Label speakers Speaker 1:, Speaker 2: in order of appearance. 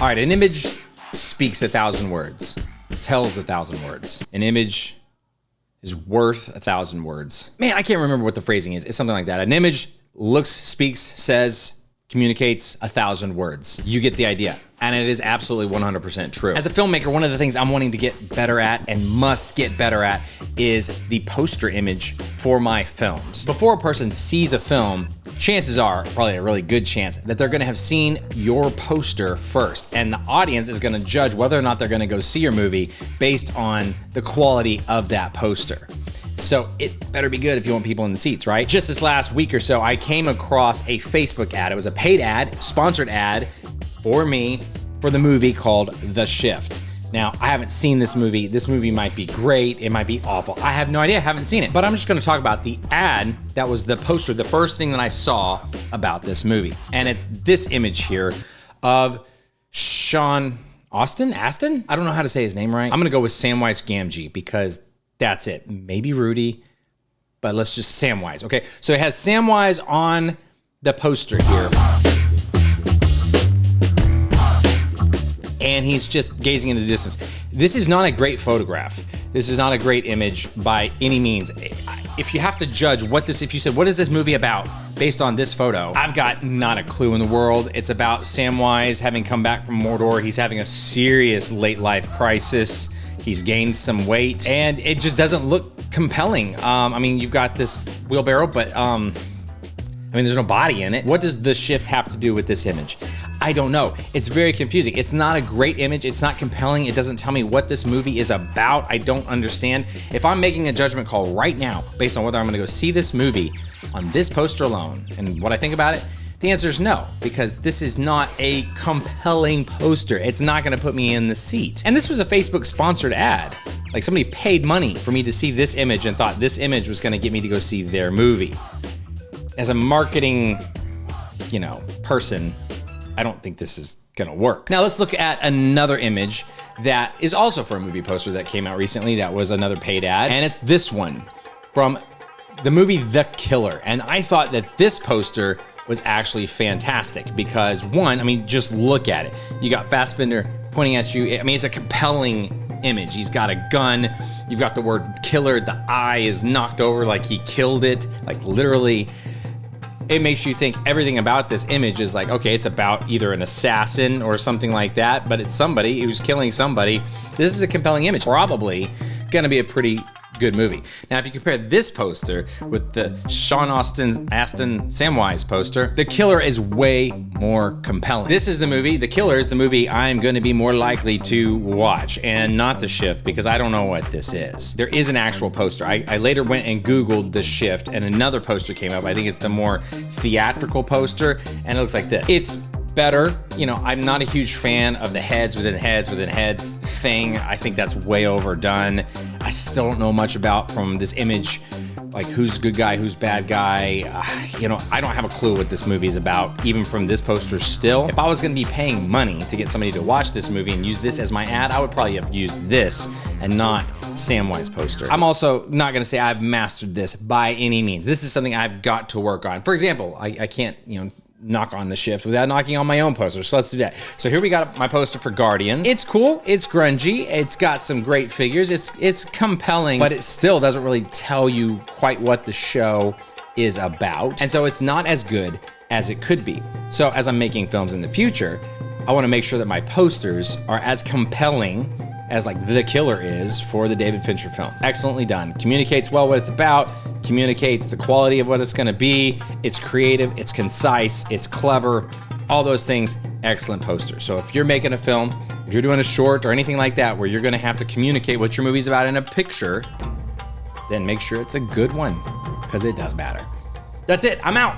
Speaker 1: All right, an image speaks 1,000 words, tells 1,000 words. An image is worth 1,000 words. Man, I can't remember what the phrasing is. It's something like that. An image looks, speaks, says, communicates 1,000 words. You get the idea. And it is absolutely 100% true. As a filmmaker, one of the things I'm wanting to get better at and must get better at is the poster image for my films. Before a person sees a film, chances are, probably a really good chance, that they're gonna have seen your poster first. And the audience is gonna judge whether or not they're gonna go see your movie based on the quality of that poster. So it better be good if you want people in the seats, right? Just this last week or so, I came across a Facebook ad. It was a paid ad, sponsored ad for me for the movie called The Shift. Now, I haven't seen this movie. This movie might be great. It might be awful. I have no idea. I haven't seen it. But I'm just gonna talk about the ad that was the poster, the first thing that I saw about this movie. And it's this image here of Sean Astin? I don't know how to say his name right. I'm gonna go with Samwise Gamgee because that's it. Maybe Rudy, but let's just Samwise, okay? So it has Samwise on the poster here. And he's just gazing into the distance. This is not a great photograph. This is not a great image by any means. If you have to judge if you said, what is this movie about based on this photo? I've got not a clue in the world. It's about Samwise having come back from Mordor. He's having a serious late life crisis. He's gained some weight and it just doesn't look compelling. I mean, you've got this wheelbarrow, but there's no body in it. What does The Shift have to do with this image? I don't know. It's very confusing. It's not a great image. It's not compelling. It doesn't tell me what this movie is about. I don't understand. If I'm making a judgment call right now based on whether I'm gonna go see this movie on this poster alone and what I think about it, the answer is no, because this is not a compelling poster. It's not gonna put me in the seat. And this was a Facebook sponsored ad. Like somebody paid money for me to see this image and thought this image was gonna get me to go see their movie. As a marketing, person, I don't think this is gonna work. Now let's look at another image that is also for a movie poster that came out recently that was another paid ad, and it's this one from the movie The Killer. And I thought that this poster was actually fantastic because one, just look at it. You got Fassbender pointing at you. It's a compelling image. He's got a gun. You've got the word killer. The eye is knocked over like he killed it, like literally. It makes you think everything about this image is like, okay, it's about either an assassin or something like that, but it's somebody who's killing somebody. This is a compelling image. Probably gonna be a pretty good movie. Now, if you compare this poster with the Sean Astin Samwise poster, The Killer is way more compelling. This is the movie, The Killer is the movie I'm gonna be more likely to watch, and not The Shift, because I don't know what this is. There is an actual poster. I later went and Googled The Shift, and another poster came up. I think it's the more theatrical poster, and it looks like this. It's better. I'm not a huge fan of the heads within heads within heads thing. I think that's way overdone. I still don't know much about from this image, like who's good guy, who's bad guy. I don't have a clue what this movie is about, even from this poster still. If I was gonna be paying money to get somebody to watch this movie and use this as my ad, I would probably have used this and not Samwise poster. I'm also not gonna say I've mastered this by any means. This is something I've got to work on. For example, I can't, knock on The Shift without knocking on my own poster. So let's do that. So here we got my poster for Guardians. It's cool, it's grungy, it's got some great figures, it's compelling, but it still doesn't really tell you quite what the show is about. And so it's not as good as it could be. So as I'm making films in the future, I wanna make sure that my posters are as compelling as like The Killer is for the David Fincher film. Excellently done. Communicates well what it's about, communicates the quality of what it's gonna be, it's creative, it's concise, it's clever, all those things, excellent poster. So if you're making a film, if you're doing a short or anything like that where you're gonna have to communicate what your movie's about in a picture, then make sure it's a good one, because it does matter. That's it, I'm out.